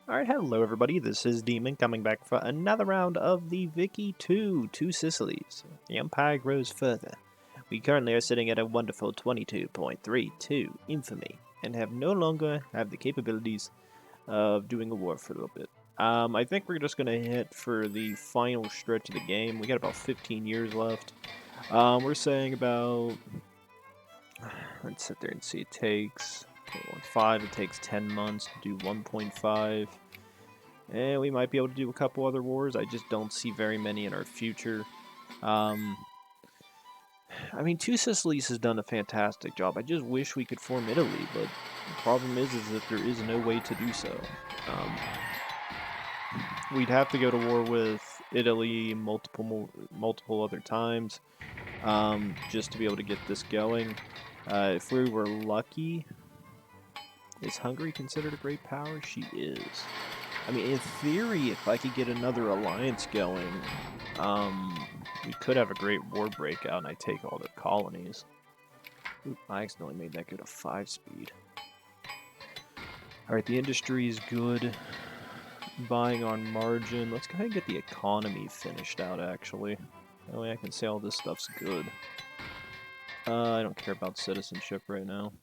Alright, hello everybody, this is Demon coming back for another round of the Vicky 2, Two Sicilies. The Empire grows further. We currently are sitting at a wonderful 22.32 infamy, and no longer have the capabilities of doing a war for a little bit. I think we're just going to hit for the final stretch of the game. We got about 15 years left. We're saying about... Let's sit there and see, it takes... 1.5, it takes 10 months to do 1.5. And we might be able to do a couple other wars. I just don't see very many in our future. I mean, Two Sicilies has done a fantastic job. I just wish we could form Italy, but the problem is that there is no way to do so. We'd have to go to war with Italy multiple other times just to be able to get this going. If we were lucky, is Hungary considered a great power? She is. I mean, in theory, if I could get another alliance going, we could have a great war breakout and I take all the colonies. Oop, I accidentally made that go to 5-speed. Alright, the industry is good. Buying on margin. Let's go ahead and get the economy finished out, actually. That way I can say all this stuff's good. I don't care about citizenship right now.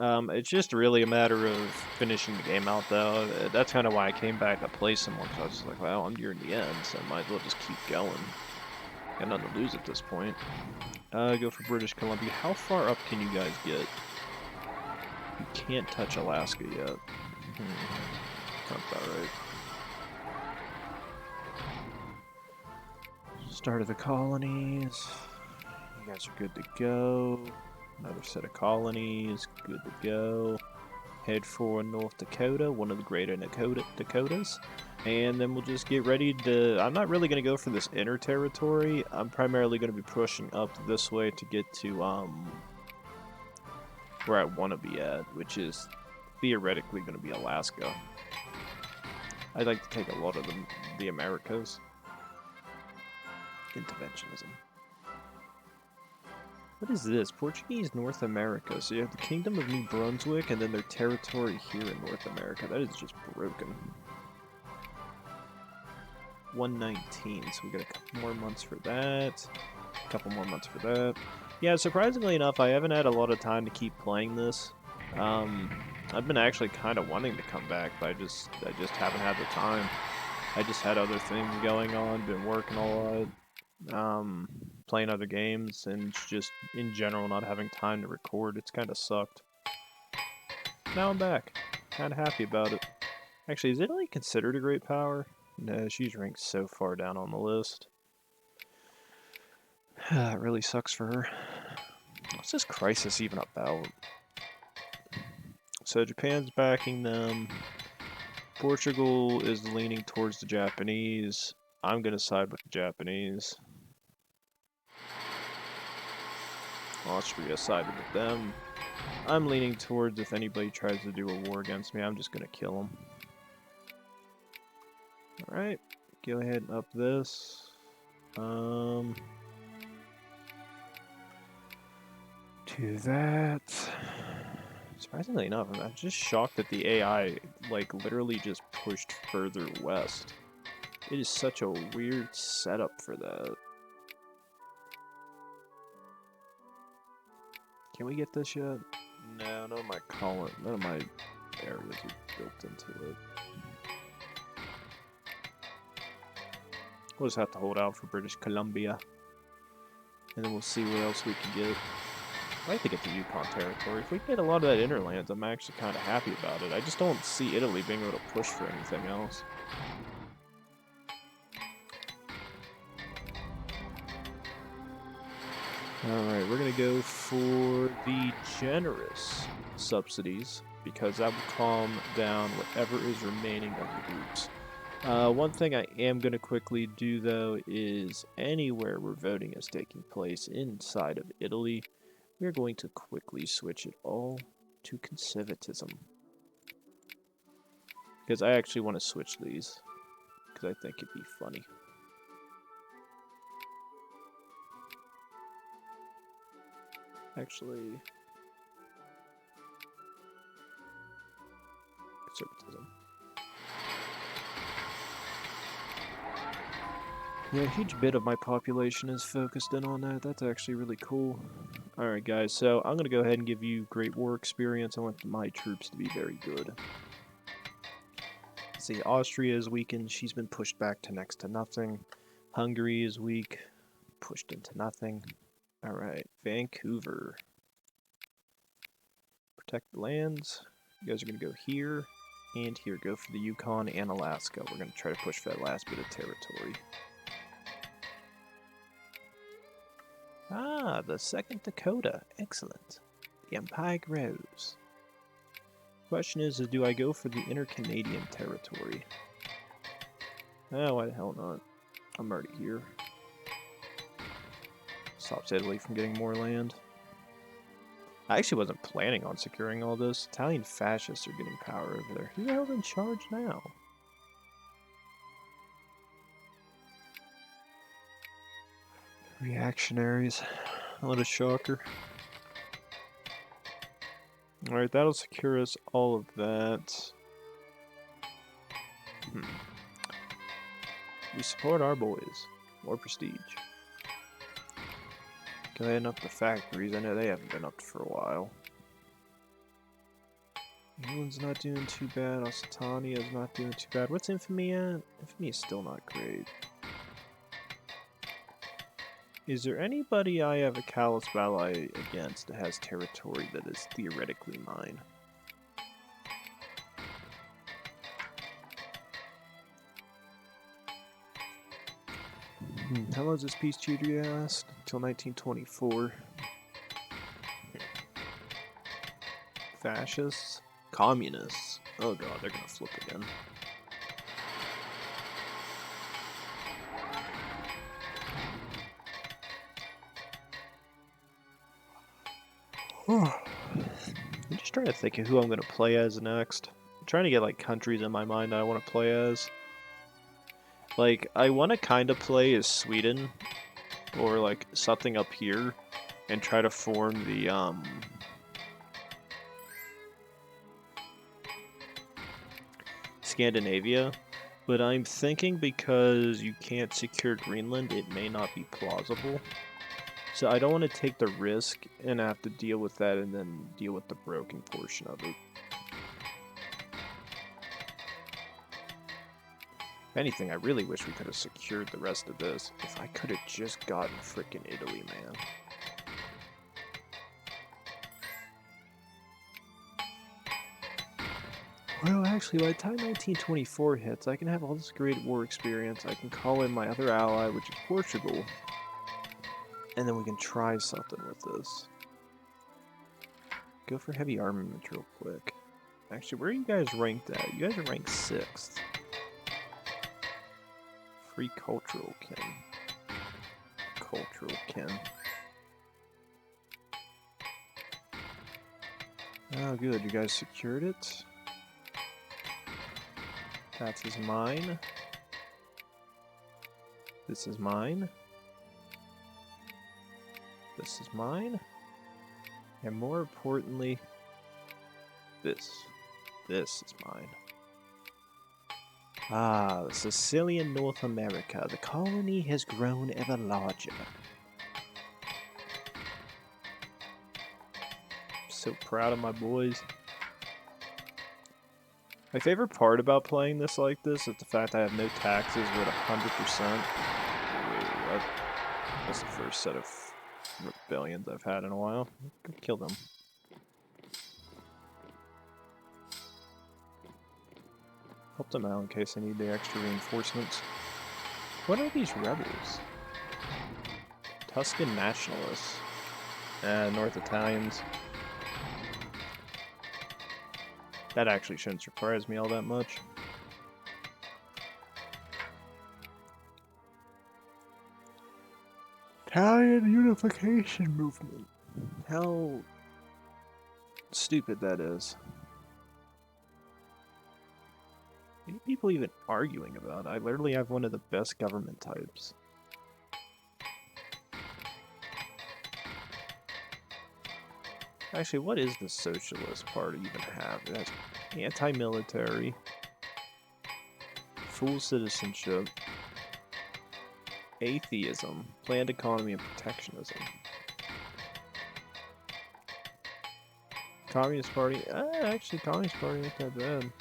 It's just really a matter of finishing the game out, though. That's kind of why I came back to play some more, because I was just like, well, I'm nearing the end, so I might as well just keep going. Got nothing to lose at this point. Go for British Columbia. How far up can you guys get? You can't touch Alaska yet. Sounds about right. Start of the colonies. You guys are good to go. Another set of colonies, good to go. Head for North Dakota, one of the greater Dakotas. And then we'll just get ready to... I'm not really going to go for this inner territory. I'm primarily going to be pushing up this way to get to where I want to be at, which is theoretically going to be Alaska. I'd like to take a lot of the Americas. Interventionism. What is this? Portuguese North America. So you have the Kingdom of New Brunswick and then their territory here in North America. That is just broken. 119. So we got a couple more months for that. A couple more months for that. Yeah, surprisingly enough, I haven't had a lot of time to keep playing this. I've been actually kind of wanting to come back, but I just haven't had the time. I just had other things going on, been working a lot. Playing other games, and just in general not having time to record. It's kind of sucked. Now I'm back. Kind of happy about it. Actually, is Italy considered a great power? No, she's ranked so far down on the list. It really sucks for her. What's this crisis even about? So Japan's backing them. Portugal is leaning towards the Japanese. I'm going to side with the Japanese. Austria sided with them. I'm leaning towards if anybody tries to do a war against me, I'm just going to kill them. Alright, go ahead and up this. Do that. Surprisingly enough, I'm just shocked that the AI, like, literally just pushed further west. It is such a weird setup for that. Can we get this yet? No, none of my areas are built into it. We'll just have to hold out for British Columbia. And then we'll see what else we can get. I'd like to get the Yukon territory. If we get a lot of that Interlands, I'm actually kind of happy about it. I just don't see Italy being able to push for anything else. Alright, we're going to go for the generous subsidies, because that will calm down whatever is remaining of the groups. One thing I am going to quickly do, though, is anywhere where voting is taking place inside of Italy, we're going to quickly switch it all to conservatism. Because I actually want to switch these, because I think it'd be funny. Actually, conservatism. Yeah, a huge bit of my population is focused in on that. That's actually really cool. Alright guys, so I'm going to go ahead and give you great war experience. I want my troops to be very good. See, Austria is weakened. She's been pushed back to next to nothing. Hungary is weak. Pushed into nothing. Alright, Vancouver. Protect the lands. You guys are going to go here and here. Go for the Yukon and Alaska. We're going to try to push for that last bit of territory. Ah, the 2nd Dakota. Excellent. The Empire grows. Question is do I go for the inter-Canadian territory? Oh, why the hell not? I'm already here. Stops Italy from getting more land. I actually wasn't planning on securing all this. Italian fascists are getting power over there. Who the hell's in charge now? Reactionaries. What a shocker. Alright, that'll secure us all of that. We support our boys. More prestige. Go ahead and up the factories. I know they haven't been upped for a while. England's not doing too bad. Occitania's not doing too bad. What's Infamy at? Infamy is still not great. Is there anybody I have a callous ally against that has territory that is theoretically mine? How long is this peace treaty last? Until 1924. Fascists? Communists? Oh god, they're gonna flip again. I'm just trying to think of who I'm going to play as next. I'm trying to get like countries in my mind that I want to play as. Like, I want to kind of play as Sweden, or like something up here, and try to form the Scandinavia. But I'm thinking because you can't secure Greenland, it may not be plausible. So I don't want to take the risk and have to deal with that and then deal with the broken portion of it. If anything, I really wish we could have secured the rest of this. If I could have just gotten frickin' Italy, man. Well, actually, by the time 1924 hits, I can have all this great war experience. I can call in my other ally, which is Portugal. And then we can try something with this. Go for heavy armament real quick. Actually, where are you guys ranked at? You guys are ranked 6th. Free cultural kin. Cultural kin. Oh, good. You guys secured it. That is mine. This is mine. This is mine. And more importantly, this. This is mine. Ah, Sicilian North America. The colony has grown ever larger. So proud of my boys. My favorite part about playing this like this is the fact I have no taxes with 100%. What? That's the first set of rebellions I've had in a while. Go kill them. Help them out in case I need the extra reinforcements. What are these rebels? Tuscan nationalists. North Italians. That actually shouldn't surprise me all that much. Italian Unification Movement. How stupid that is. What are people even arguing about? I literally have one of the best government types. Actually, what is the Socialist Party even have? It has anti-military, full citizenship, Atheism, planned economy, and protectionism. Communist Party, actually Communist Party ain't that bad.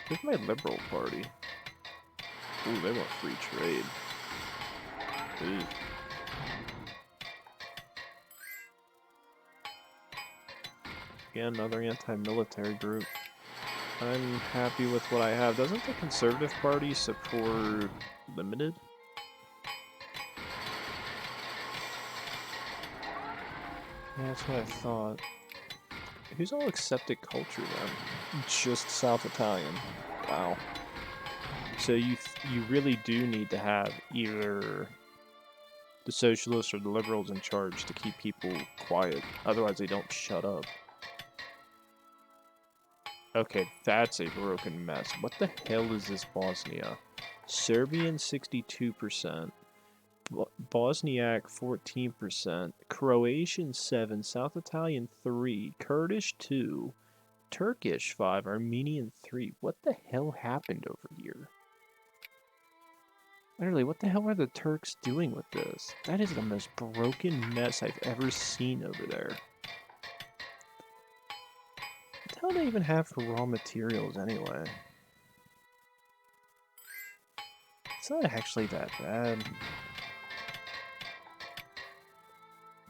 Here's my Liberal Party. Ooh, they want free trade. Ooh. Again, another anti-military group. I'm happy with what I have. Doesn't the Conservative Party support limited? Yeah, that's what I thought. Who's all accepted culture then? Just South Italian. Wow. So you really do need to have either the socialists or the liberals in charge to keep people quiet. Otherwise they don't shut up. Okay, that's a broken mess. What the hell is this Bosnia? Serbian 62%. Bosniak 14%, Croatian 7, South Italian 3, Kurdish 2, Turkish 5, Armenian 3. What the hell happened over here? Literally, what the hell are the Turks doing with this? That is the most broken mess I've ever seen over there. What the hell do they even have for raw materials anyway? It's not actually that bad.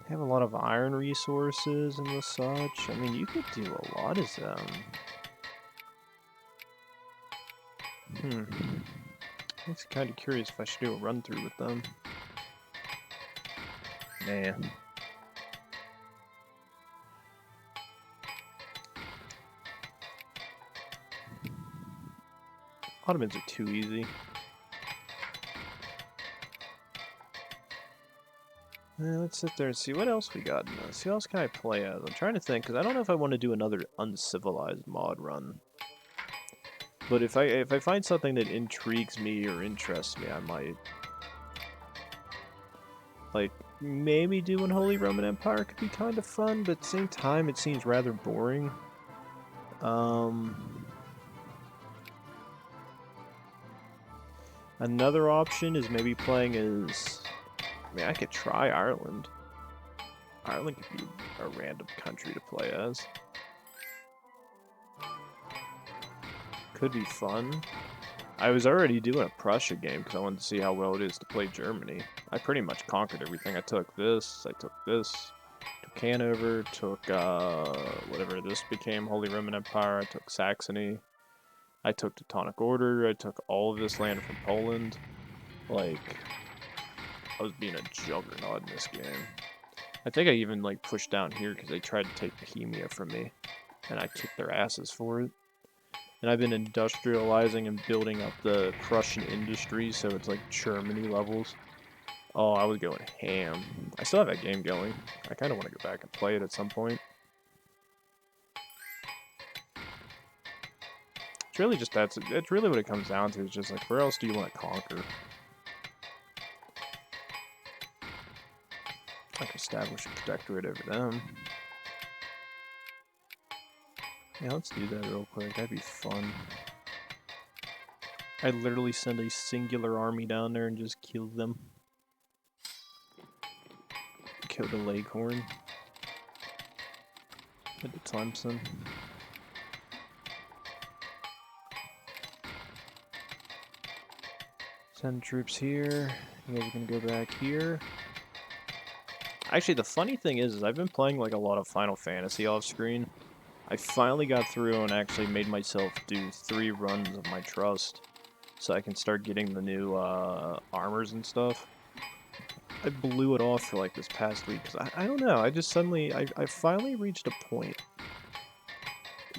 Have a lot of iron resources and the such. I mean, you could do a lot of them. I'm kind of curious if I should do a run through with them. Nah. Ottomans are too easy. Let's sit there and see what else we got in this. Who else can I play as? I'm trying to think, because I don't know if I want to do another Uncivilized mod run. But if I find something that intrigues me or interests me, I might. Like, maybe doing Holy Roman Empire could be kind of fun, but at the same time, it seems rather boring. Another option is maybe playing as... I mean, I could try Ireland. Ireland could be a random country to play as. Could be fun. I was already doing a Prussia game because I wanted to see how well it is to play Germany. I pretty much conquered everything. I took this, took Hanover, took whatever this became, Holy Roman Empire, I took Saxony, I took Teutonic Order, I took all of this land from Poland. Like, I was being a juggernaut in this game. I think I even like pushed down here because they tried to take Bohemia from me, and I kicked their asses for it. And I've been industrializing and building up the Prussian industry, so it's like Germany levels. Oh, I was going ham. I still have that game going. I kind of want to go back and play it at some point. It's really just it's really what it comes down to. Is just like, where else do you want to conquer? I can establish a protectorate over them. Yeah, let's do that real quick. That'd be fun. I'd literally send a singular army down there and just kill them. Kill the Leghorn. Hit the Thompson. Send troops here. You guys can go back here. Actually, the funny thing is I've been playing like a lot of Final Fantasy off screen. I finally got through and actually made myself do 3 runs of my trust, so I can start getting the new armors and stuff. I blew it off for like this past week because I don't know. I just suddenly I finally reached a point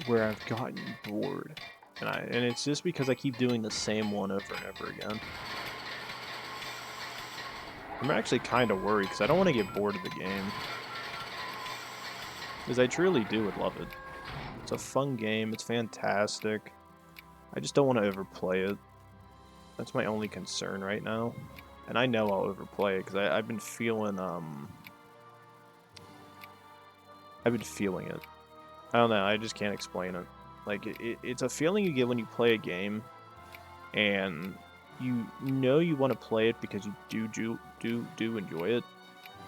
where I've gotten bored, and it's just because I keep doing the same one over and over again. I'm actually kind of worried because I don't want to get bored of the game, because I truly do would love it. It's a fun game. It's fantastic. I just don't want to overplay it. That's my only concern right now. And I know I'll overplay it because I've been feeling, I've been feeling it. I don't know, I just can't explain it. Like, it's a feeling you get when you play a game and you know you want to play it because you do enjoy it,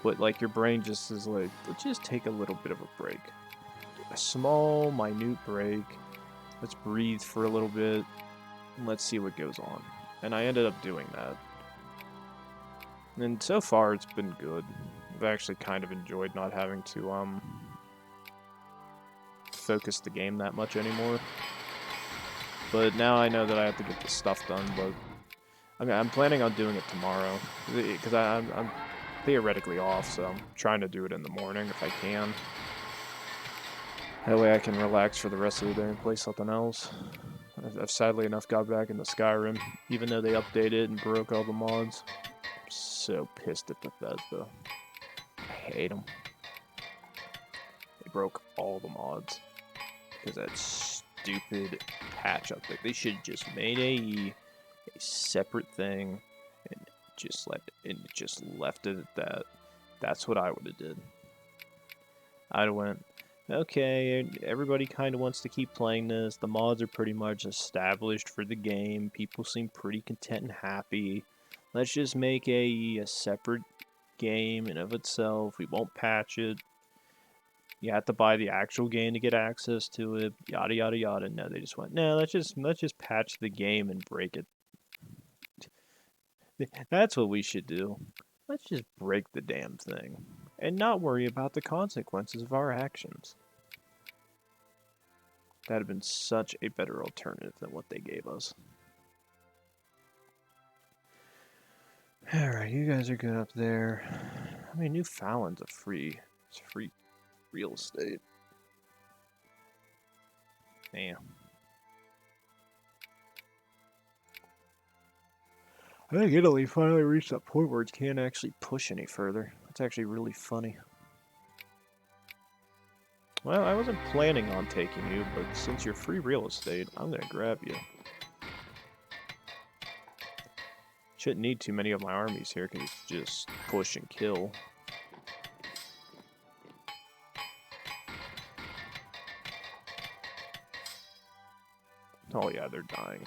but like your brain just is like, let's just take a little bit of a break, a small, minute break. Let's breathe for a little bit. And let's see what goes on. And I ended up doing that. And so far, it's been good. I've actually kind of enjoyed not having to focus the game that much anymore. But now I know that I have to get the stuff done. But I mean, I'm planning on doing it tomorrow because I'm theoretically off, so I'm trying to do it in the morning if I can. That way I can relax for the rest of the day and play something else. I've sadly enough got back into Skyrim, even though they updated and broke all the mods. I'm so pissed at Bethesda. I hate them. They broke all the mods because that stupid patch update. They should have just made a separate thing and just left it at that. That's what I would have did. I'd have went, okay, everybody kind of wants to keep playing this. The mods are pretty much established for the game. People seem pretty content and happy. Let's just make a separate game in of itself. We won't patch it. You have to buy the actual game to get access to it. Yada yada yada. No, they just went, no, let's just patch the game and break it. That's what we should do. Let's just break the damn thing and not worry about the consequences of our actions. That'd have been such a better alternative than what they gave us. Alright, you guys are good up there. I mean, Newfoundland's it's free real estate. Damn. I think Italy finally reached that point where it can't actually push any further. That's actually really funny. Well, I wasn't planning on taking you, but since you're free real estate, I'm gonna grab you. Shouldn't need too many of my armies here, because it's just push and kill. Oh yeah, they're dying.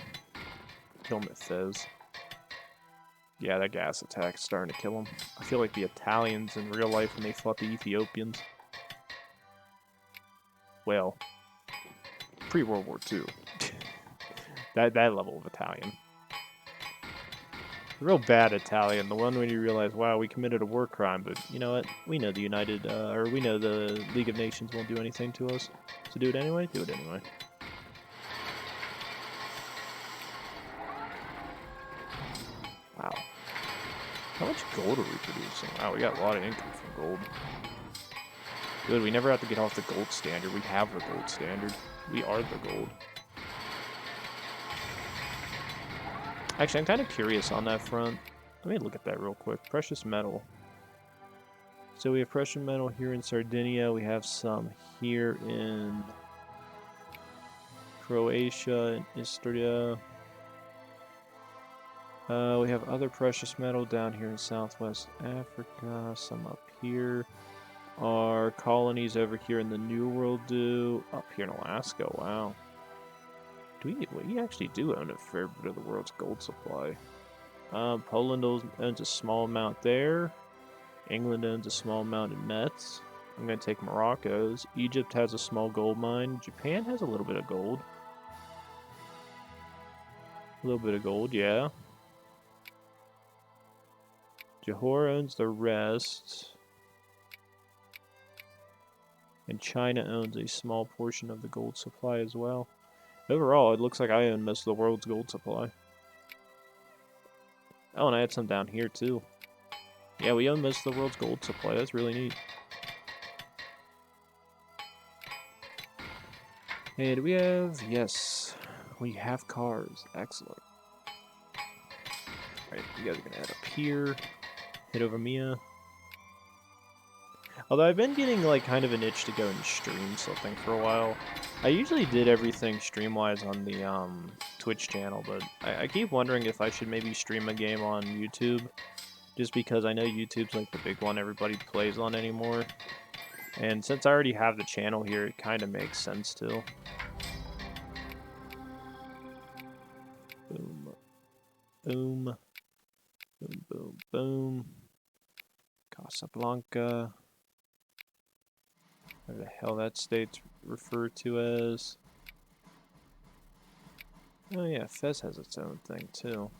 Kill Methez. Yeah, that gas attack's starting to kill them. I feel like the Italians in real life when they fought the Ethiopians. Well, pre-World War II. that level of Italian. The real bad Italian, the one when you realize, wow, we committed a war crime, but you know what? We know the we know the League of Nations won't do anything to us. So do it anyway? Do it anyway. Wow. How much gold are we producing? Wow, we got a lot of income from gold. Good, we never have to get off the gold standard. We have the gold standard. We are the gold. Actually, I'm kind of curious on that front. Let me look at that real quick. Precious metal. So we have precious metal here in Sardinia. We have some here in Croatia and Istria. We have other precious metal down here in Southwest Africa, some up here. Our colonies over here in the New World do. Up here in Alaska, wow. We actually do own a fair bit of the world's gold supply. Poland owns a small amount there. England owns a small amount in Metz. I'm going to take Morocco's. Egypt has a small gold mine. Japan has a little bit of gold. A little bit of gold, yeah. Johor owns the rest. And China owns a small portion of the gold supply as well. Overall, it looks like I own most of the world's gold supply. Oh, and I had some down here too. Yeah, we own most of the world's gold supply. That's really neat. Hey, do we have... Yes. We have cars. Excellent. Alright, you guys are going to head up here. Hit over Mia. Although I've been getting like kind of an itch to go and stream something for a while. I usually did everything stream-wise on the Twitch channel, but I keep wondering if I should maybe stream a game on YouTube. Just because I know YouTube's like the big one everybody plays on anymore. And since I already have the channel here, it kind of makes sense to. Boom. Boom. Boom, boom, boom. Casablanca. Where the hell that state's referred to as. Oh yeah, Fez has its own thing too.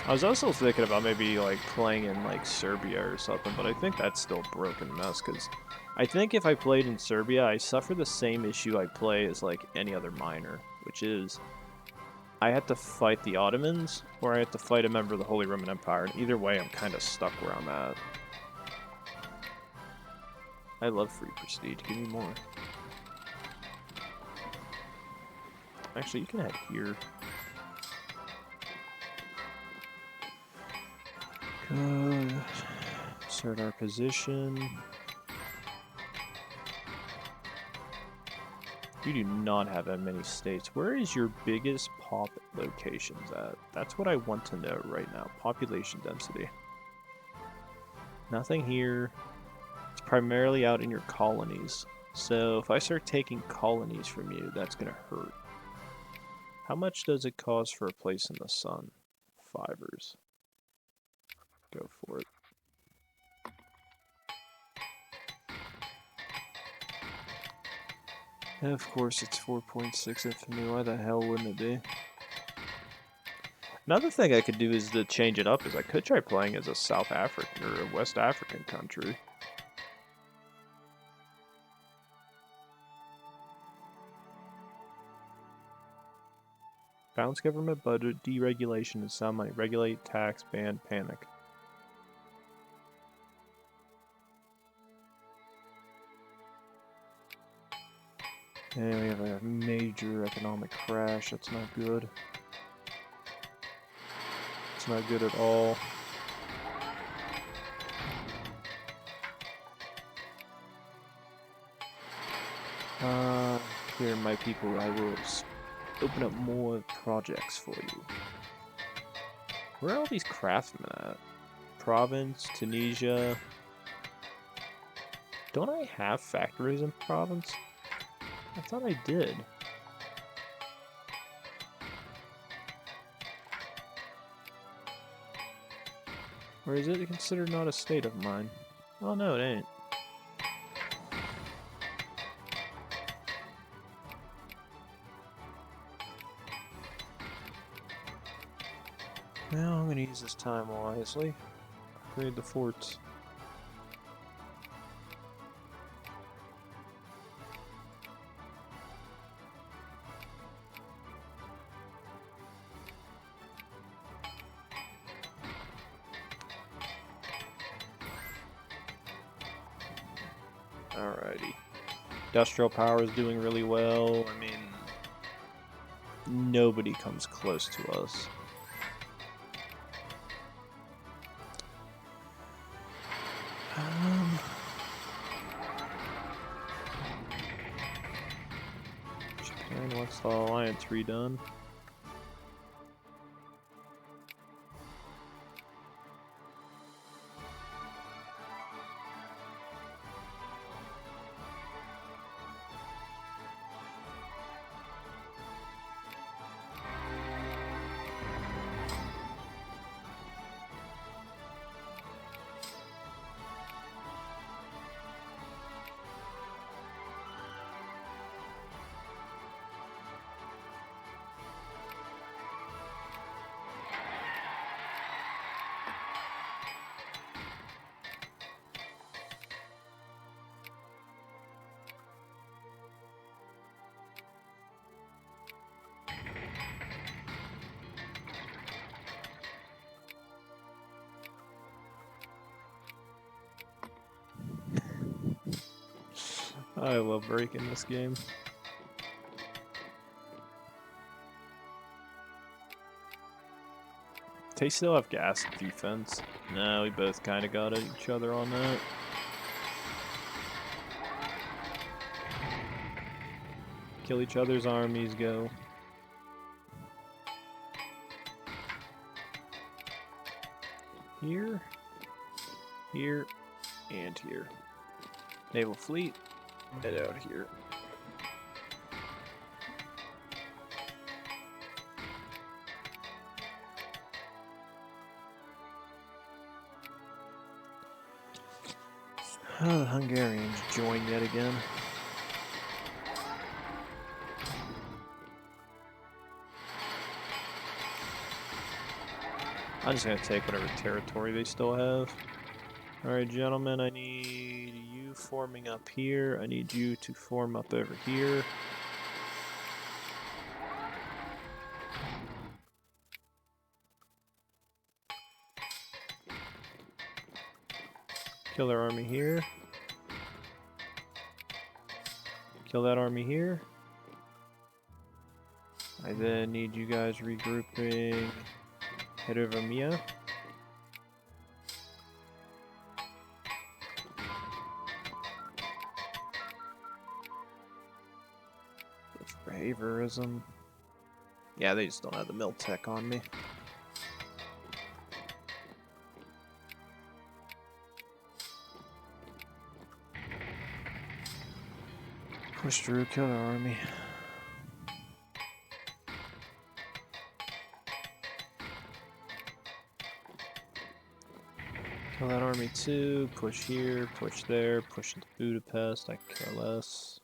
I was also thinking about maybe like playing in like Serbia or something, but I think that's still a broken mess because I think if I played in Serbia, I suffer the same issue I play as like any other minor, which is I had to fight the Ottomans or I had to fight a member of the Holy Roman Empire, and either way I'm kind of stuck where I'm at. I love free prestige, give me more. Actually, you can head here. Good. Assert our position. You do not have that many states. Where is your biggest pop locations at? That's what I want to know right now. Population density. Nothing here. It's primarily out in your colonies. So if I start taking colonies from you, that's going to hurt. How much does it cost for a place in the sun? Fivers. Go for it. And of course it's 4.6 infamy. Why the hell wouldn't it be? Another thing I could do is to change it up is I could try playing as a South African or a West African country. Balance government budget, deregulation, and sound money. Regulate, tax, ban, panic. And we have a major economic crash. That's not good. It's not good at all. Here, my people, I will open up more projects for you. Where are all these craftsmen at? Province, Tunisia. Don't I have factories in province? I thought I did. Or is it considered not a state of mine? Oh no, it ain't. Now I'm gonna use this time wisely. Upgrade the forts. Alrighty. Industrial power is doing really well. I mean, nobody comes close to us. Japan wants the alliance redone. I love breaking this game. They still have gas defense. No, we both kind of got at each other on that. Kill each other's armies, go. here, here, and here. Naval fleet, head out here. Oh, the Hungarians join yet again. I'm just gonna take whatever territory they still have. Alright, gentlemen, I need you forming up here. I need you to form up over here. Kill their army here. Kill that army here. I then need you guys regrouping. Head over Mia. Behaviorism. Yeah, they just don't have the mill tech on me. Push through, kill their army. Kill that army too. Push here, push there, push into Budapest. I care less.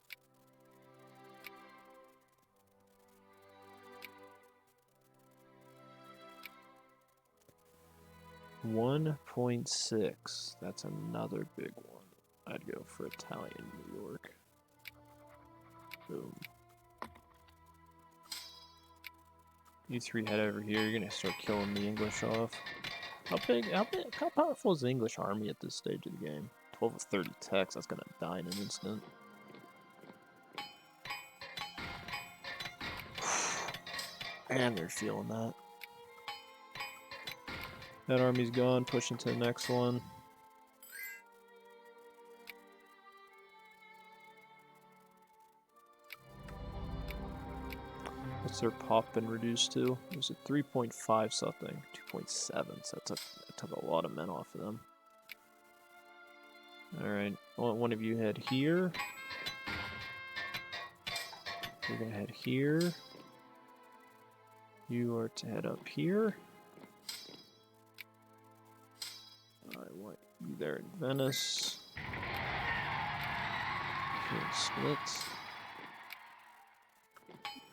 $1.6. That's another big one. I'd go for Italian New York. Boom. You three head over here. You're gonna start killing the English off. How powerful is the English army at this stage of the game? 12 of 30 techs. That's gonna die in an instant. And they're feeling that. That army's gone. Push into the next one. What's their pop been reduced to? It was at 3.5 something, 2.7, so that took a lot of men off of them. Alright, one of you head here. You're gonna head here. You are to head up here. I want you there in Venice. Here in Split.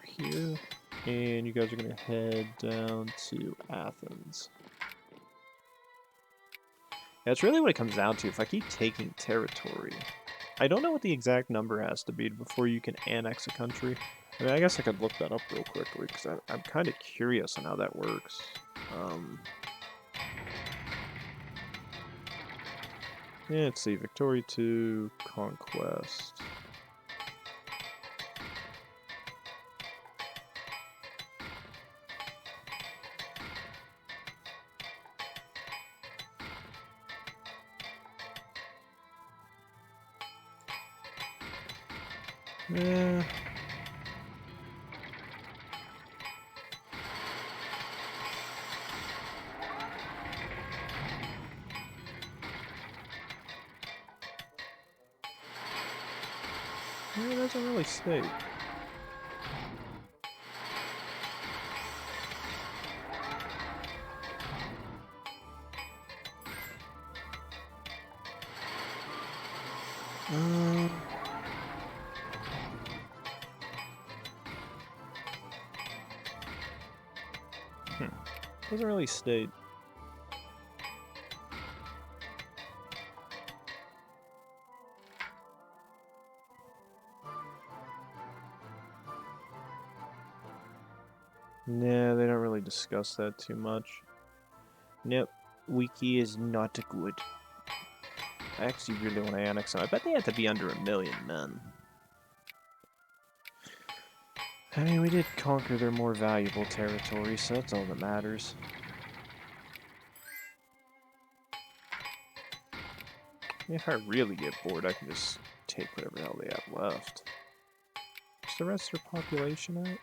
Here, and you guys are going to head down to Athens. That's really what it comes down to. If I keep taking territory, I don't know what the exact number has to be before you can annex a country. I mean, I guess I could look that up real quickly because I'm kind of curious on how that works. Yeah, let's see, Victory to Conquest. Yeah. It doesn't really state. Doesn't really state. Nah, they don't really discuss that too much. Nope, wiki is not good. I actually really want to annex them. I bet they have to be under 1 million men. I mean, we did conquer their more valuable territory, so that's all that matters. If I really get bored, I can just take whatever the hell they have left. What's the rest of their population at?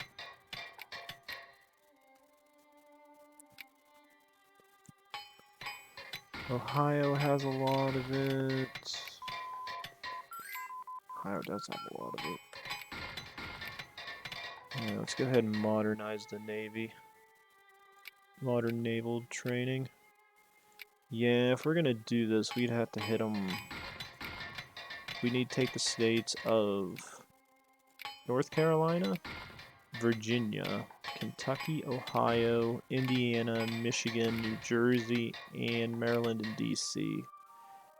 Ohio has a lot of it. Ohio does have a lot of it. Yeah, let's go ahead and modernize the Navy. Modern naval training. Yeah, if we're gonna do this, we'd have to hit them. We need to take the states of North Carolina, Virginia, Kentucky, Ohio, Indiana, Michigan, New Jersey, and Maryland and DC.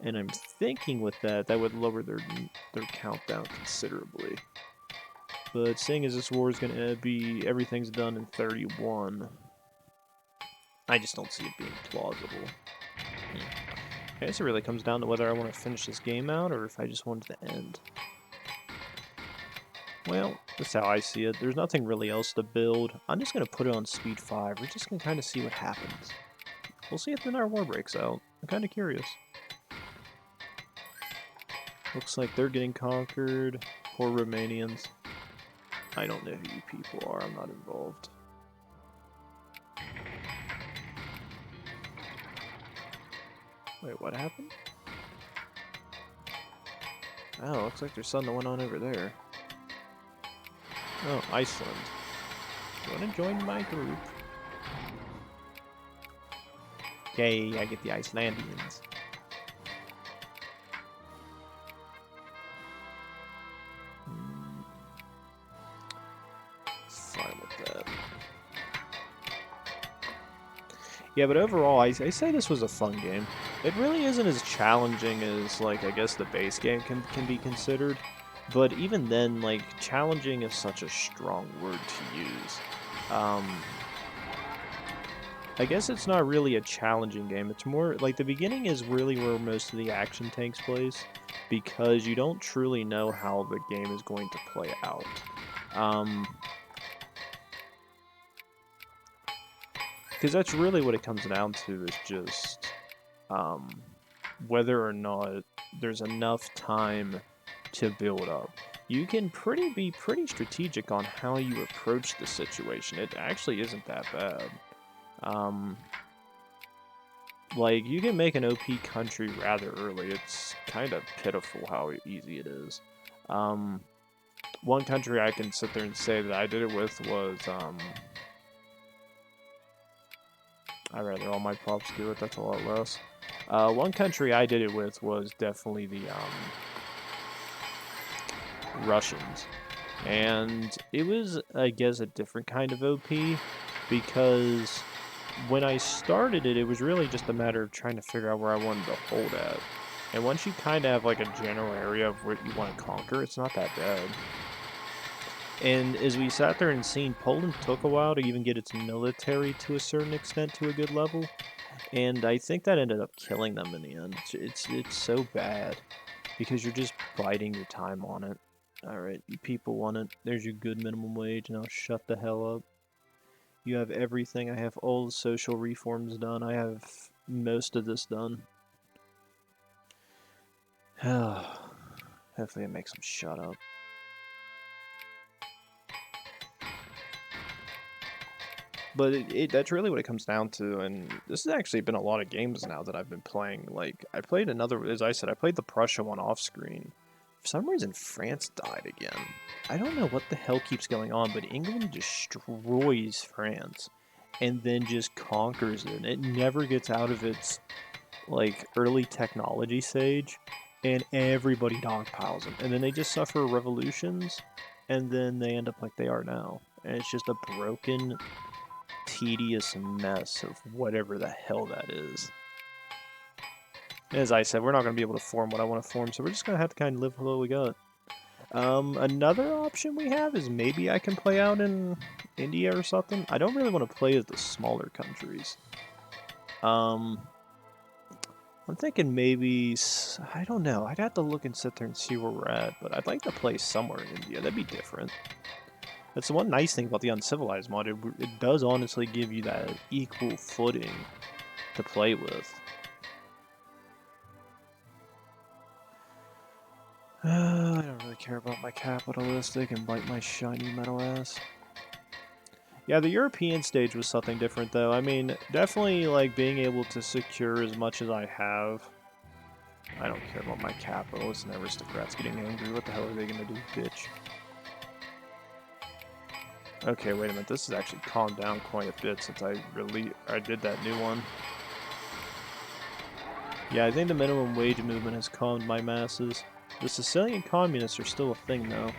And I'm thinking with that would lower their countdown considerably. But seeing as this war is going to be, everything's done in 31, I just don't see it being plausible. I guess it really comes down to whether I want to finish this game out or if I just want it to end. Well, that's how I see it. There's nothing really else to build. I'm just going to put it on speed 5. We're just going to kind of see what happens. We'll see if then our war breaks out. I'm kind of curious. Looks like they're getting conquered. Poor Romanians. I don't know who you people are. I'm not involved. Wait, what happened? Oh, looks like there's something that went on over there. Oh, Iceland. You want to join my group? Yay, I get the Icelandians. Fine with that. Yeah, but overall, I say this was a fun game. It really isn't as challenging as, like, I guess the base game can be considered. But even then, like, challenging is such a strong word to use. I guess it's not really a challenging game. It's more, like, the beginning is really where most of the action takes place, because you don't truly know how the game is going to play out. Because that's really what it comes down to, is just whether or not there's enough time to build up. You can be pretty strategic on how you approach the situation. It actually isn't that bad. Like, you can make an OP country rather early. It's kind of pitiful how easy it is. One country I can sit there and say that I did it with was, I'd rather all my props do it, that's a lot less. One country I did it with was definitely the, Russians. And it was, I guess, a different kind of OP, because when I started it, it was really just a matter of trying to figure out where I wanted to hold at. And once you kind of have like a general area of what you want to conquer, it's not that bad. And as we sat there and seen, Poland took a while to even get its military to a certain extent to a good level. And I think that ended up killing them in the end. It's so bad, because you're just biding your time on it. Alright, you people want it. There's your good minimum wage. Now shut the hell up. You have everything. I have all the social reforms done. I have most of this done. Hopefully it makes them shut up. But that's really what it comes down to, and this has actually been a lot of games now that I've been playing. Like, I played another, as I said, I played the Prussia one off screen. For some reason, France died again. I don't know what the hell keeps going on, but England destroys France and then just conquers it. It never gets out of its, like, early technology stage, and everybody dogpiles them. And then they just suffer revolutions, and then they end up like they are now. And it's just a broken, tedious mess of whatever the hell that is. As I said, we're not going to be able to form what I want to form, so we're just going to have to kind of live with what we got. Another option we have is maybe I can play out in India or something. I don't really want to play as the smaller countries. I'm thinking maybe, I don't know, I'd have to look and sit there and see where we're at, but I'd like to play somewhere in India. That'd be different. That's the one nice thing about the Uncivilized mod. It does honestly give you that equal footing to play with. I don't really care about my capitalistic and bite my shiny metal ass. Yeah, the European stage was something different, though. I mean, definitely, like, being able to secure as much as I have. I don't care about my capitalists and aristocrats getting angry. What the hell are they gonna do, bitch? Okay, wait a minute. This has actually calmed down quite a bit since I did that new one. Yeah, I think the minimum wage movement has calmed my masses. The Sicilian communists are still a thing, though.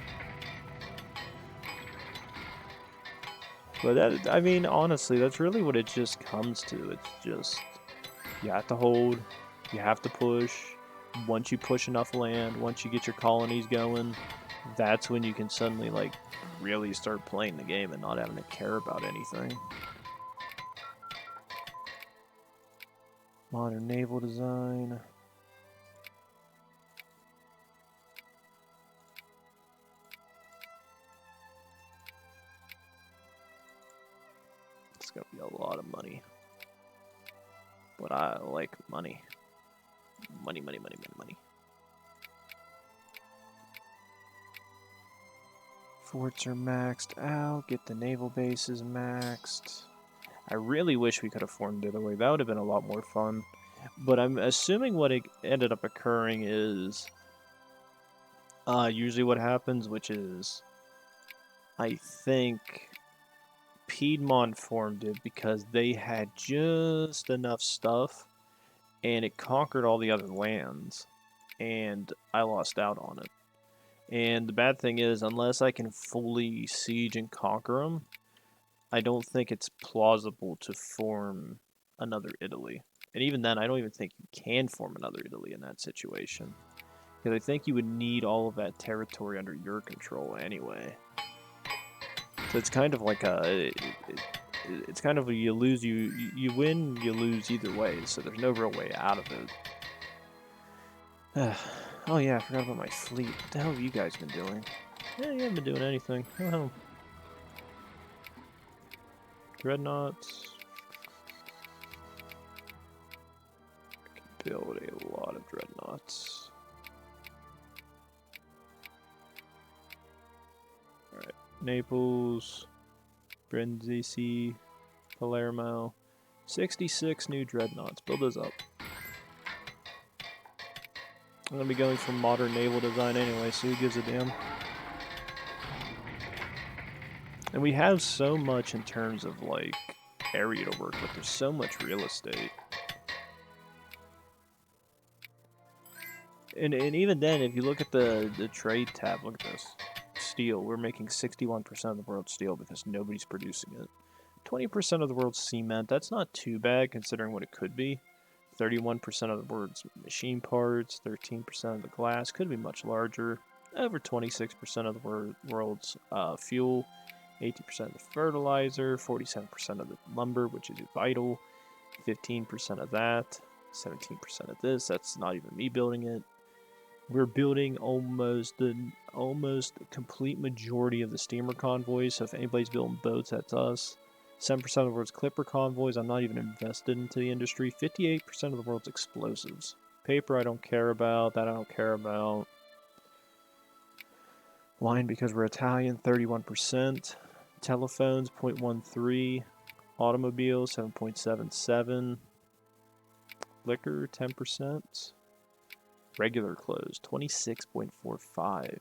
But that, I mean, honestly, that's really what it just comes to. It's just, you have to hold, you have to push. Once you push enough land, once you get your colonies going, that's when you can suddenly, like, really start playing the game and not having to care about anything. Modern naval design. It's gonna be a lot of money. But I like money. Money, money, money, money, money. Forts are maxed out. Get the naval bases maxed. I really wish we could have formed the other way. That would have been a lot more fun. But I'm assuming what it ended up occurring is usually what happens, which is I think Piedmont formed it because they had just enough stuff and it conquered all the other lands and I lost out on it. And the bad thing is, unless I can fully siege and conquer them, I don't think it's plausible to form another Italy. And even then, I don't even think you can form another Italy in that situation. Because I think you would need all of that territory under your control anyway. So it's kind of like it's kind of a you lose, you win, you lose either way. So there's no real way out of it. Oh yeah, I forgot about my fleet. What the hell have you guys been doing? Yeah, you haven't been doing anything. Go home. Dreadnoughts. I can build a lot of dreadnoughts. Alright. Naples. Brindisi. Palermo. 66 new dreadnoughts. Build those up. I'm going to be going for modern naval design anyway, so who gives a damn? And we have so much in terms of, like, area to work with. There's so much real estate. And even then, if you look at the trade tab, look at this. Steel. We're making 61% of the world's steel because nobody's producing it. 20% of the world's cement. That's not too bad considering what it could be. 31% of the world's machine parts. 13% of the glass. Could be much larger. Over 26% of the world's fuel. 18% of the fertilizer. 47% of the lumber, which is vital. 15% of that. 17% of this. That's not even me building it. We're building almost the complete majority of the steamer convoys. So if anybody's building boats, that's us. 7% of the world's clipper convoys. I'm not even invested into the industry. 58% of the world's explosives. Paper, I don't care about. That I don't care about. Wine, because we're Italian, 31%. Telephones, 0.13. Automobiles, 7.77. Liquor, 10%. Regular clothes, 26.45.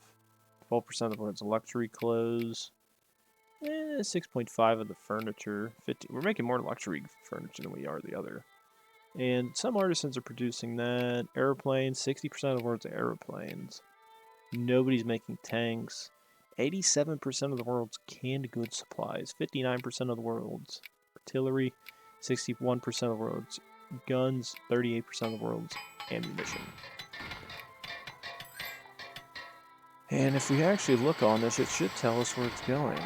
12% of the world's luxury clothes. 6.5 of the furniture. 50. We're making more luxury furniture than we are the other. And some artisans are producing that. Airplanes, 60% of the world's airplanes. Nobody's making tanks. 87% of the world's canned goods supplies. 59% of the world's artillery. 61% of the world's guns. 38% of the world's ammunition. And if we actually look on this, it should tell us where it's going.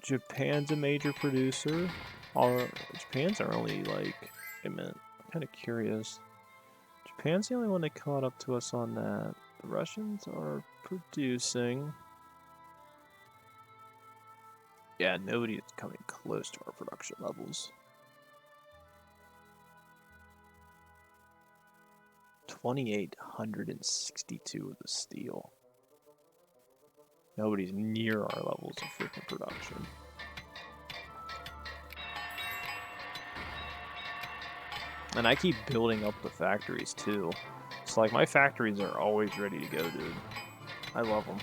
Japan's a major producer. Japan's are only like, wait a minute, I'm kind of curious. Japan's the only one that caught up to us on that. The Russians are producing. Yeah, nobody is coming close to our production levels. 2,862 of the steel. Nobody's near our levels of freaking production. And I keep building up the factories too. It's like my factories are always ready to go, dude. I love them.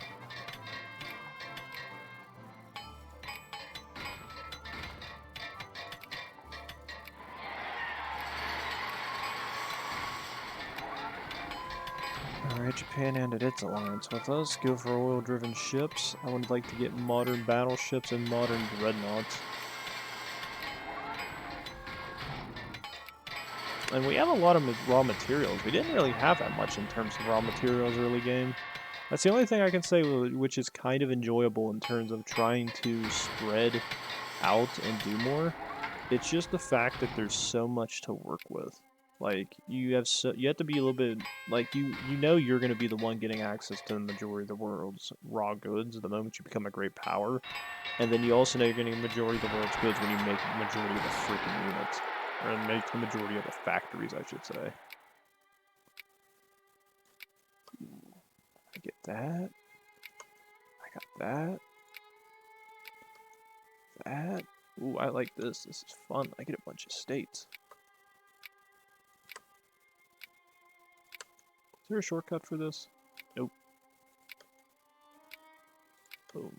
Alright, Japan ended its alliance with us. Go for oil-driven ships. I would like to get modern battleships and modern dreadnoughts. And we have a lot of raw materials. We didn't really have that much in terms of raw materials early game. That's the only thing I can say which is kind of enjoyable in terms of trying to spread out and do more. It's just the fact that there's so much to work with. Like, you have to be a little bit, like, you know you're going to be the one getting access to the majority of the world's raw goods the moment you become a great power. And then you also know you're getting the majority of the world's goods when you make the majority of the freaking units. Or make the majority of the factories, I should say. I get that. I got that. That. Ooh, I like this. This is fun. I get a bunch of states. Is there a shortcut for this? Nope. Boom.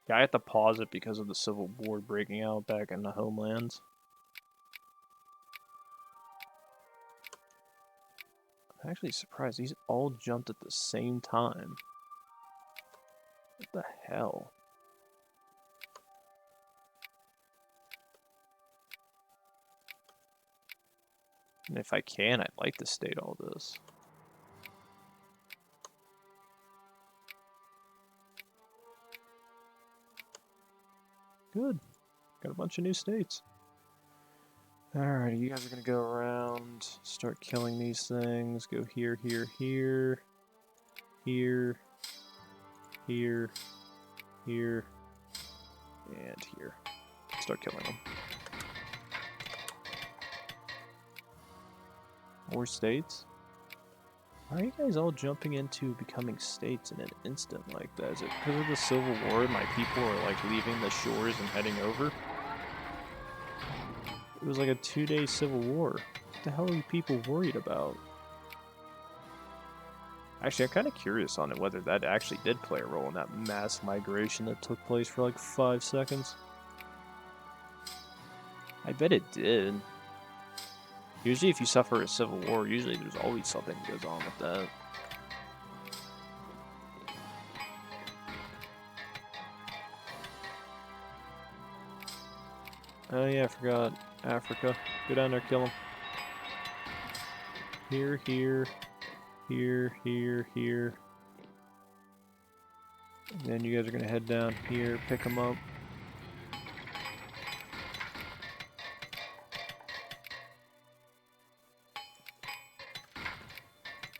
Yeah, I had to pause it because of the Civil War breaking out back in the homelands. I'm actually surprised these all jumped at the same time. What the hell? And if I can, I'd like to state all this. Good. Got a bunch of new states. Alright, you guys are gonna go around, start killing these things. Go here, here, here. Here. Here. Here. And here. Start killing them. More states? Why are you guys all jumping into becoming states in an instant like that? Is it because of the Civil War my people are like leaving the shores and heading over? It was like a 2-day civil war. What the hell are you people worried about? Actually, I'm kind of curious on it whether that actually did play a role in that mass migration that took place for like 5 seconds. I bet it did. Usually if you suffer a civil war, usually there's always something that goes on with that. Oh yeah, I forgot. Africa. Go down there, kill them. Here, here, here, here, here. And then you guys are gonna head down here, pick them up.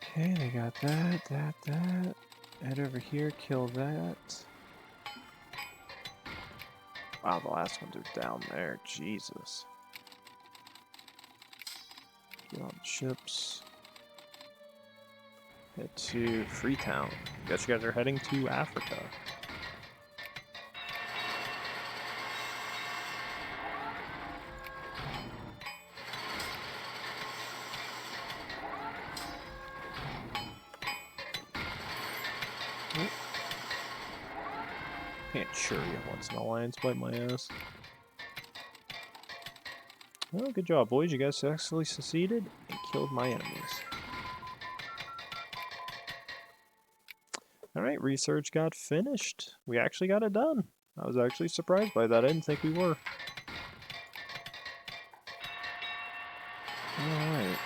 Okay, they got that, that. Head over here, kill that. Wow, the last ones are down there. Jesus. Get on ships. Head to Freetown. Guess you guys are heading to Africa. Can't sure you once an alliance bite my ass. Well, good job, boys. You guys successfully succeeded and killed my enemies. Alright, research got finished. We actually got it done. I was actually surprised by that. I didn't think we were. Alright.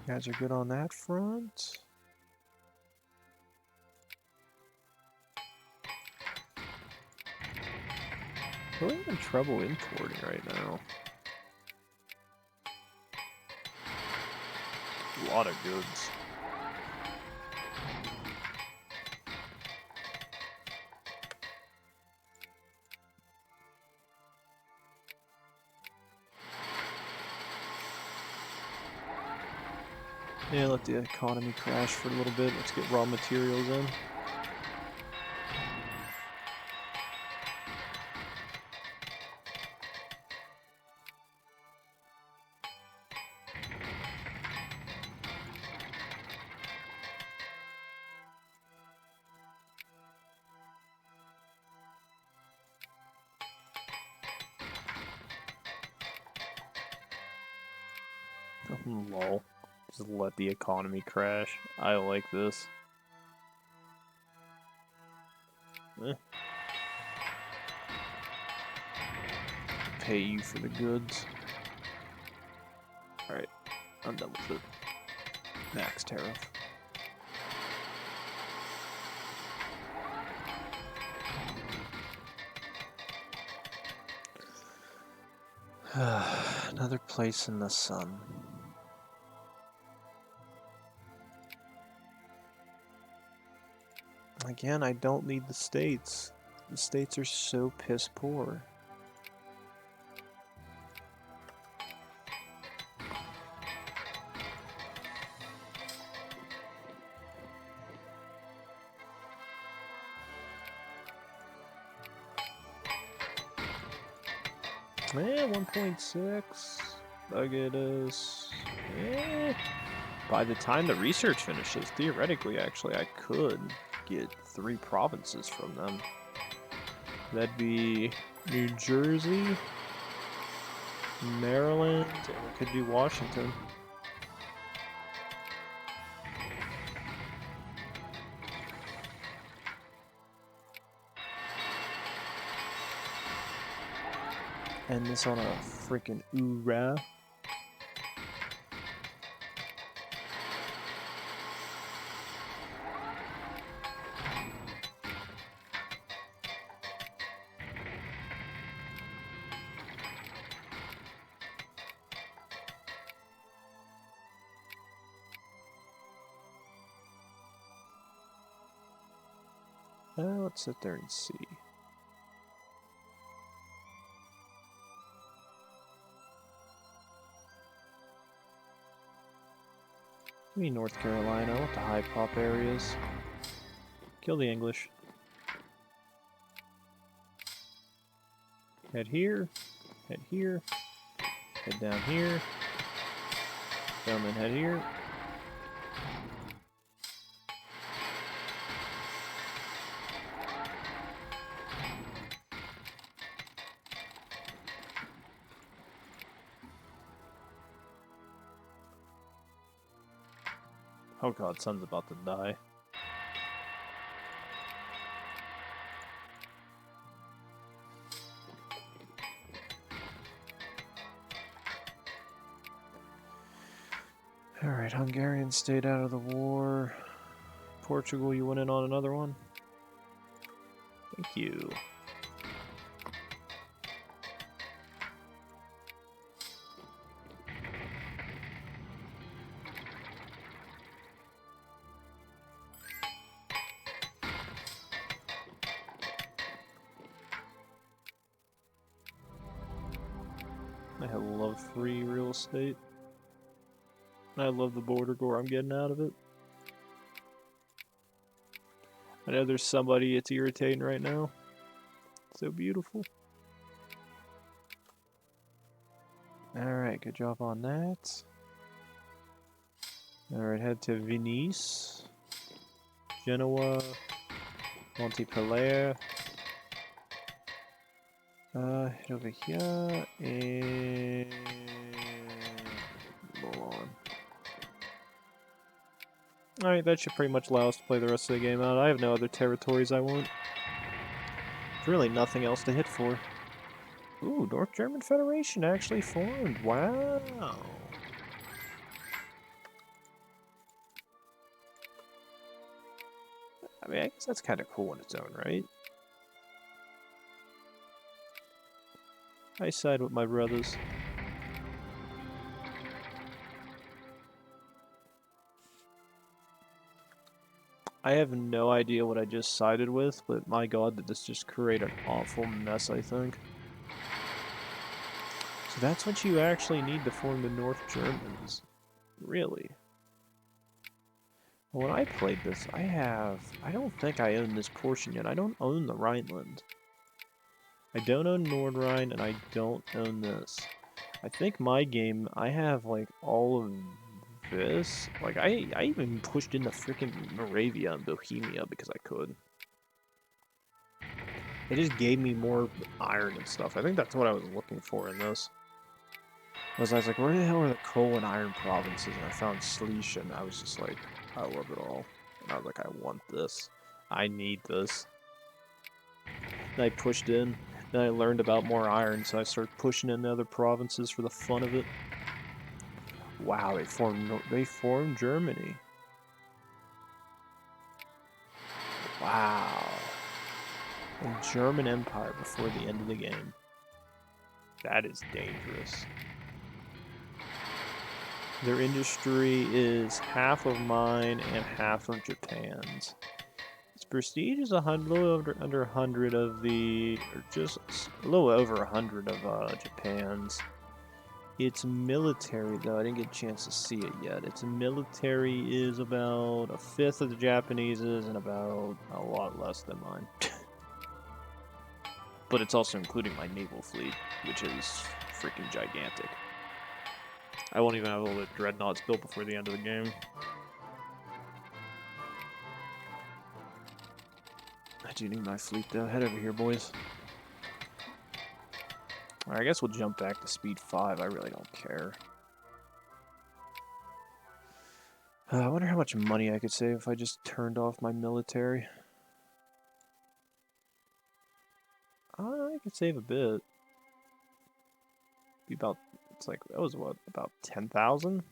You guys are good on that front. We're having trouble importing right now. A lot of goods. Yeah, let the economy crash for a little bit. Let's get raw materials in. Lol. Just let the economy crash. I like this. Pay you for the goods. Alright, I'm done with it. Max tariff. Another place in the sun. Again, I don't need the states. The states are so piss poor. Eh, 1.6. Look at us. Eh. By the time the research finishes, theoretically, actually, I could get 3 provinces from them. That'd be New Jersey, Maryland, and we could do Washington. End this on a freaking oorah. Let's sit there and see. Give me North Carolina. I want the high pop areas. Kill the English. Head here. Head here. Head down here. Gentlemen, head here. Oh god, sun's about to die. Alright, Hungarian stayed out of the war. Portugal, you went in on another one? Thank you. I love free real estate. I love the border gore I'm getting out of it. I know there's somebody it's irritating right now. So beautiful. Alright, good job on that. Alright, head to Venice, Genoa, Montpellier. Head over here, and Milan. Alright, that should pretty much allow us to play the rest of the game out. I have no other territories I want. There's really nothing else to hit for. Ooh, North German Federation actually formed. Wow. I mean, I guess that's kind of cool in its own right. I side with my brothers. I have no idea what I just sided with, but my god, did this just create an awful mess, I think. So that's what you actually need to form the North Germans. Really? When I played this, I don't think I own this portion yet. I don't own the Rhineland. I don't own Nordrhein, and I don't own this. I think my game, I have, like, all of this. Like, I even pushed in the freaking Moravia and Bohemia because I could. It just gave me more iron and stuff. I think that's what I was looking for in this. I was like, where the hell are the coal and iron provinces? And I found Schliess, and I was just like, I love it all. And I was like, I want this. I need this. And I pushed in. Then I learned about more iron, so I started pushing in the other provinces for the fun of it. Wow, they formed Germany. Wow. A German Empire before the end of the game. That is dangerous. Their industry is half of mine and half of Japan's. Its prestige is little under 100 of the, or just a little over 100 of Japan's. Its military, though, I didn't get a chance to see it yet. Its military is about a fifth of the Japanese's and about a lot less than mine. But it's also including my naval fleet, which is freaking gigantic. I won't even have all the dreadnoughts built before the end of the game. I do need my fleet, though. Head over here, boys. Alright, I guess we'll jump back to speed 5. I really don't care. I wonder how much money I could save if I just turned off my military. I could save a bit. Be about, it's like, that was what, about 10,000?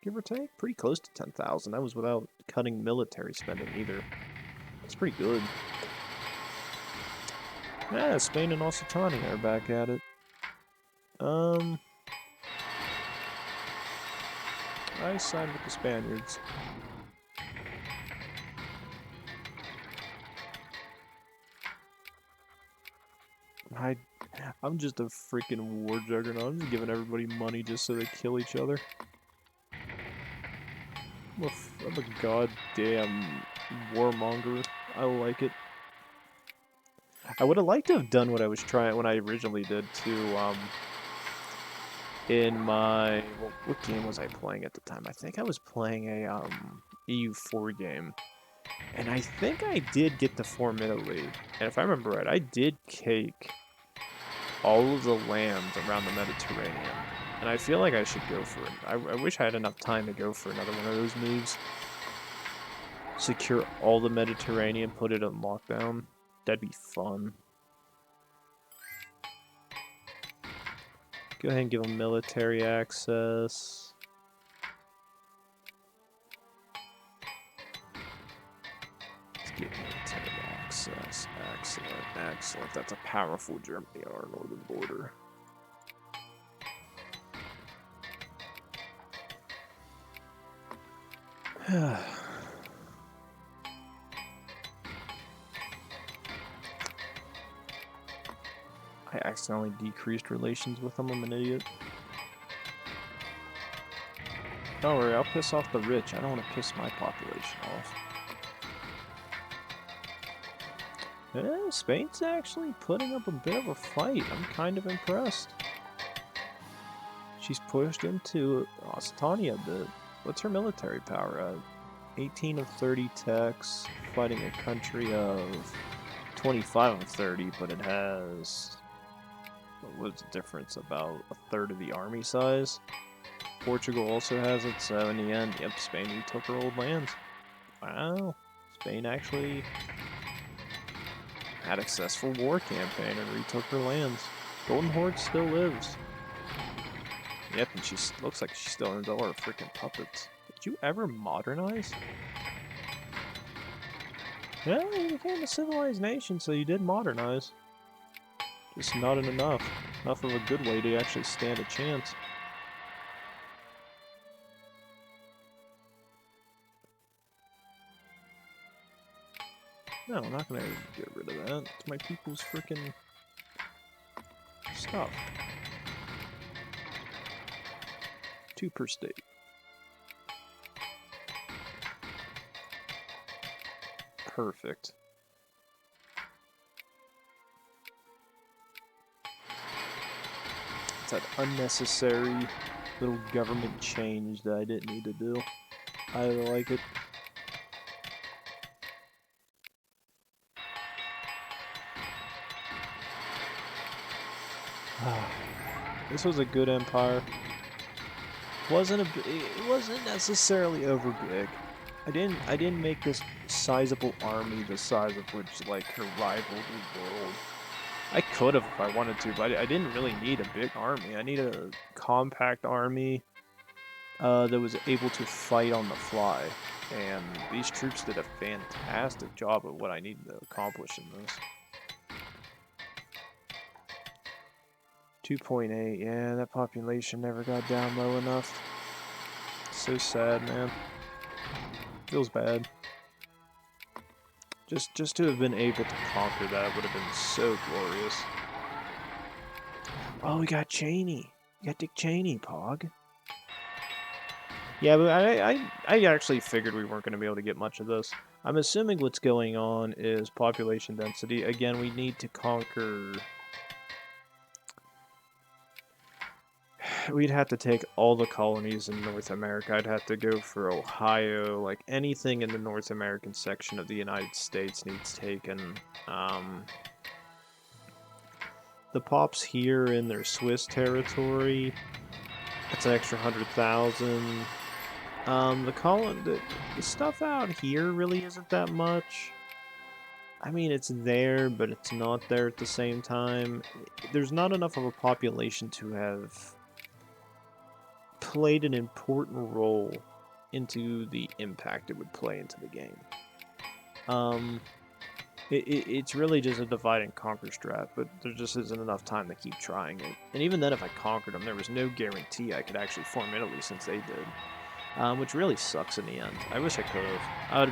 Give or take? Pretty close to 10,000. That was without cutting military spending either. That's pretty good. Yeah, Spain and Occitania are back at it. I sided with the Spaniards. I'm just a freaking war juggernaut. I'm just giving everybody money just so they kill each other. I'm a goddamn warmonger. I like it. I would have liked to have done what I was trying when I originally did to, in my, well, what game was I playing at the time? I think I was playing a, EU4 game. And I think I did get to form Italy. And if I remember right, I did take all of the lands around the Mediterranean. And I feel like I should go for it. I wish I had enough time to go for another one of those moves. Secure all the Mediterranean, put it on lockdown. That'd be fun. Go ahead and give them military access. Let's get military access. Excellent, excellent. That's a powerful Germany on our northern border. I accidentally decreased relations with them. I'm an idiot. Don't worry, I'll piss off the rich. I don't want to piss my population off. Spain's actually putting up a bit of a fight. I'm kind of impressed. She's pushed into Occitania a bit. What's her military power? 18 of 30 techs, fighting a country of 25 of 30, but it has... What's the difference? About a third of the army size. Portugal also has it, so in the end, yep, Spain retook her old lands. Wow, Spain actually had a successful war campaign and retook her lands. Golden Horde still lives. Yep, and she looks like she still owns all her freaking puppets. Did you ever modernize? Yeah, you became a civilized nation, so you did modernize. Just not enough. Enough of a good way to actually stand a chance. No, I'm not gonna get rid of that. It's my people's freaking stuff. 2 per state. perfect. It's that unnecessary little government change that I didn't need to do. I like it. This was a good empire. It wasn't necessarily over big. I didn't make this sizable army the size of which like her rivaled the world. I could have if I wanted to, but I didn't really need a big army. I need a compact army that was able to fight on the fly. And these troops did a fantastic job of what I needed to accomplish in this. 2.8, yeah, that population never got down low enough. So sad, man. Feels bad. Just to have been able to conquer that would have been so glorious. Oh, we got Cheney. We got Dick Cheney, Pog. Yeah, but I actually figured we weren't going to be able to get much of this. I'm assuming what's going on is population density. Again, we need to conquer... We'd have to take all the colonies in North America. I'd have to go for Ohio. Like, anything in the North American section of the United States needs taken. The Pops here in their Swiss territory, that's an extra 100,000. The stuff out here really isn't that much. I mean, it's there, but it's not there at the same time. There's not enough of a population to have played an important role into the impact it would play into the game. It's really just a divide and conquer strat, but there just isn't enough time to keep trying it. And even then, if I conquered them, there was no guarantee I could actually form Italy since they did. Which really sucks in the end. I wish I could have. I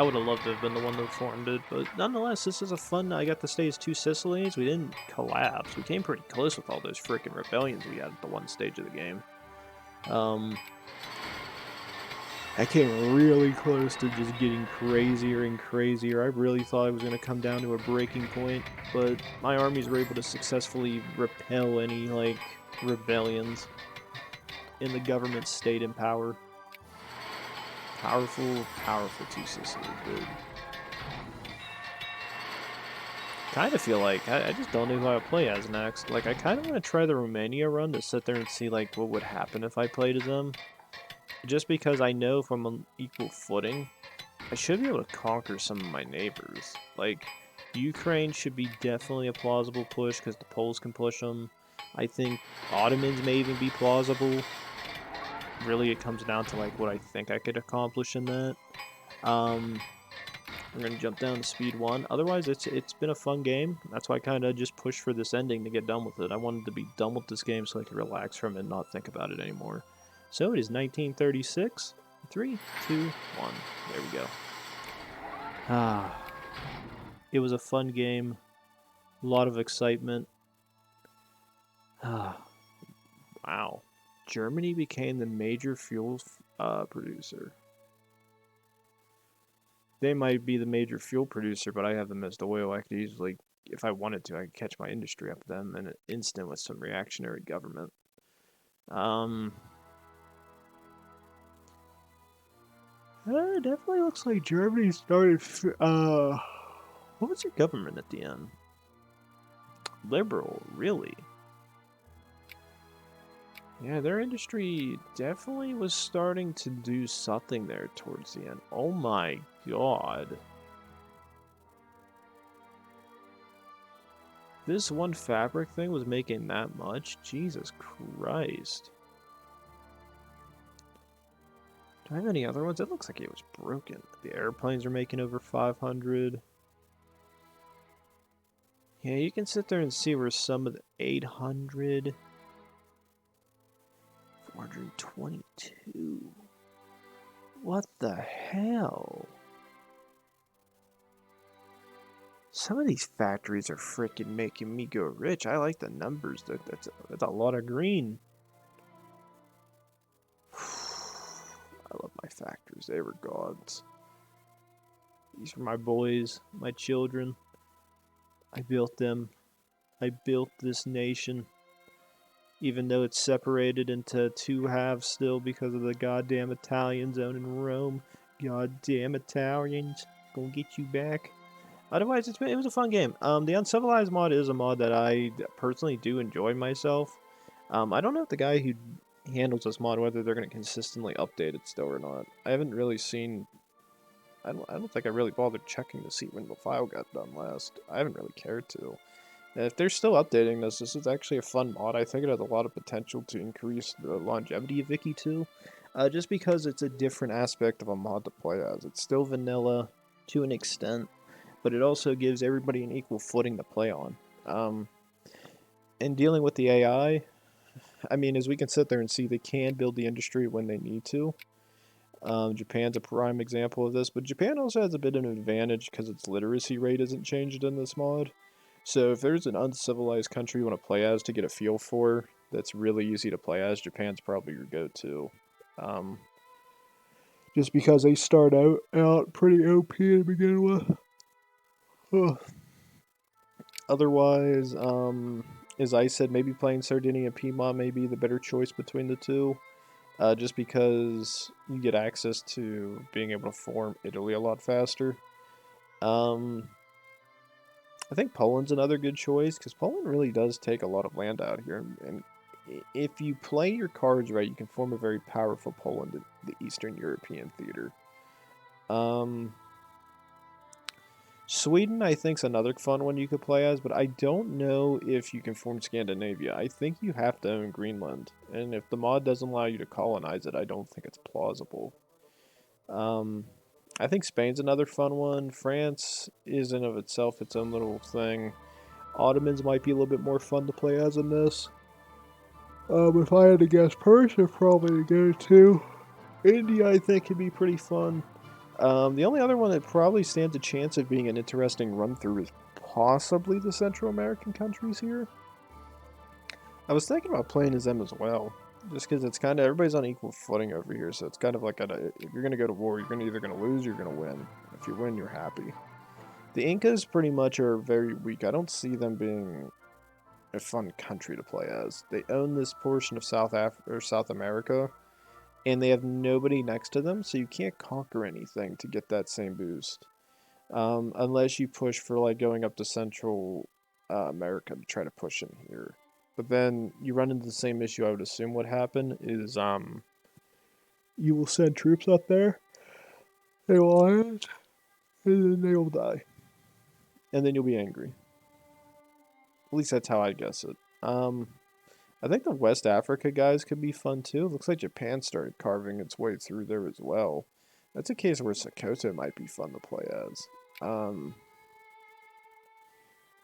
would have loved to have been the one that formed it, but nonetheless, this is a fun. I got to stay as Two Sicilies. We didn't collapse. We came pretty close with all those freaking rebellions we had at the one stage of the game. I came really close to just getting crazier and crazier. I really thought I was going to come down to a breaking point, but my armies were able to successfully repel any, like, rebellions in the government stayed in power. Powerful, powerful Two Sicilies, dude. Kind of feel like I just don't know who I play as next. Like, I kind of want to try the Romania run to sit there and see, like, what would happen if I played as them. Just because I know from an equal footing, I should be able to conquer some of my neighbors. Like, Ukraine should be definitely a plausible push because the Poles can push them. I think Ottomans may even be plausible. Really, it comes down to, like, what I think I could accomplish in that. We're going to jump down to speed 1. Otherwise, it's been a fun game. That's why I kind of just pushed for this ending to get done with it. I wanted to be done with this game so I could relax from it and not think about it anymore. So it is 1936. 3, 2, 1. There we go. It was a fun game. A lot of excitement. Wow. Germany became the major fuel producer. They might be the major fuel producer, but I have them as the oil. I could easily, if I wanted to, I could catch my industry up to them in an instant with some reactionary government. It definitely looks like Germany started. What was their government at the end? Liberal, really? Yeah, their industry definitely was starting to do something there towards the end. Oh my god. This one fabric thing was making that much? Jesus Christ. Do I have any other ones? It looks like it was broken. The airplanes are making over 500. Yeah, you can sit there and see where some of the 800... 422. What the hell? Some of these factories are freaking making me go rich. I like the numbers. That's a lot of green. I love my factories. They were gods. These are my boys, my children. I built them. I built this nation. Even though it's separated into two halves still because of the goddamn Italians owning Rome. Goddamn Italians. Gonna get you back. Otherwise, it was a fun game. The Uncivilized mod is a mod that I personally do enjoy myself. I don't know if the guy who handles this mod, whether they're going to consistently update it still or not. I haven't really seen... I don't think I really bothered checking to see when the file got done last. I haven't really cared to. And if they're still updating this is actually a fun mod. I think it has a lot of potential to increase the longevity of Vicky 2. Just because it's a different aspect of a mod to play as. It's still vanilla to an extent, but it also gives everybody an equal footing to play on. And dealing with the AI, I mean, as we can sit there and see, they can build the industry when they need to. Japan's a prime example of this, but Japan also has a bit of an advantage because its literacy rate isn't changed in this mod. So if there's an uncivilized country you want to play as to get a feel for, that's really easy to play as, Japan's probably your go-to. Just because they start out pretty OP to begin with. Otherwise, as I said, maybe playing Sardinia and Piedmont may be the better choice between the two. Just because you get access to being able to form Italy a lot faster. I think Poland's another good choice, because Poland really does take a lot of land out here. And if you play your cards right, you can form a very powerful Poland in the Eastern European theater. Sweden, I think, is another fun one you could play as, but I don't know if you can form Scandinavia. I think you have to own Greenland, and if the mod doesn't allow you to colonize it, I don't think it's plausible. I think Spain's another fun one. France is in of itself its own little thing. Ottomans might be a little bit more fun to play as in this. If I had to guess, Persia probably to go to. India, I think, could be pretty fun. The only other one that probably stands a chance of being an interesting run-through is possibly the Central American countries here. I was thinking about playing as them as well, just because it's kind of, everybody's on equal footing over here, so it's kind of like, if you're going to go to war, you're either going to lose or you're going to win. If you win, you're happy. The Incas pretty much are very weak. I don't see them being a fun country to play as. They own this portion of South America, and they have nobody next to them, so you can't conquer anything to get that same boost. Unless you push for like going up to Central America to try to push in here. But then you run into the same issue I would assume would happen is you will send troops up there, they will land, and then they will die. And then you'll be angry. At least that's how I guess it. I think the West Africa guys could be fun too. It looks like Japan started carving its way through there as well. That's a case where Sokoto might be fun to play as.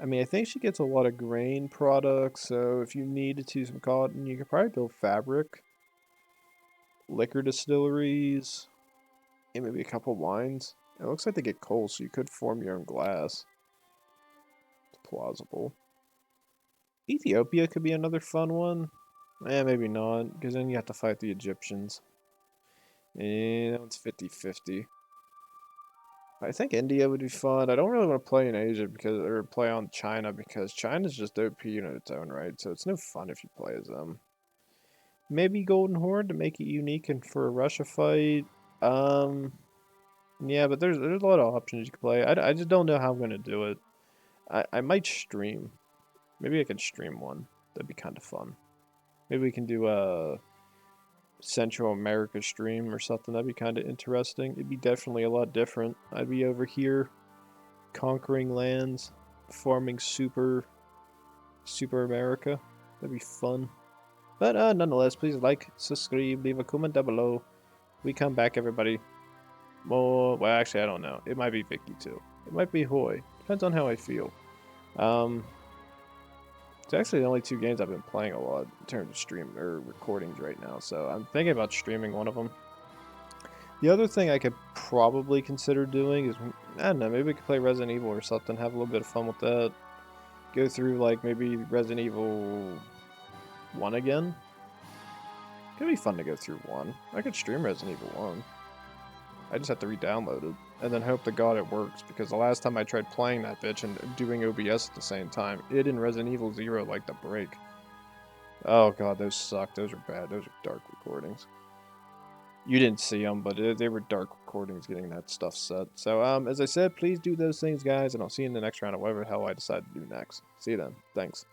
I mean, I think she gets a lot of grain products, so if you needed to some cotton, you could probably build fabric, liquor distilleries, and maybe a couple wines. It looks like they get coal, so you could form your own glass. It's plausible. Ethiopia could be another fun one. Maybe not, because then you have to fight the Egyptians. And it's 50-50. I think India would be fun. I don't really want to play in Asia or play on China because China's just OP in its own right, so it's no fun if you play as them. Maybe Golden Horde to make it unique and for a Russia fight. Yeah, but there's a lot of options you can play. I just don't know how I'm gonna do it. I might stream. Maybe I can stream one. That'd be kind of fun. Maybe we can do a Central America stream or something. That'd be kind of interesting. It'd be definitely a lot different. I'd be over here conquering lands, forming Super America. That'd be fun. But nonetheless, please like, subscribe, leave a comment down below. We come back, everybody. More, well, actually, I don't know. It might be Vicky too. It might be Hoy. Depends on how I feel. It's actually the only two games I've been playing a lot in terms of stream or recordings right now, so I'm thinking about streaming one of them. The other thing I could probably consider doing is, I don't know, maybe we could play Resident Evil or something, have a little bit of fun with that. Go through, like, maybe Resident Evil 1 again. Could be fun to go through 1. I could stream Resident Evil 1. I just have to re-download it. and then hope to God it works, because the last time I tried playing that bitch and doing OBS at the same time, it and Resident Evil 0 like to break. Oh god, those suck. Those are bad. Those are dark recordings. You didn't see them, but they were dark recordings getting that stuff set. So, as I said, please do those things, guys, and I'll see you in the next round of whatever the hell I decide to do next. See you then. Thanks.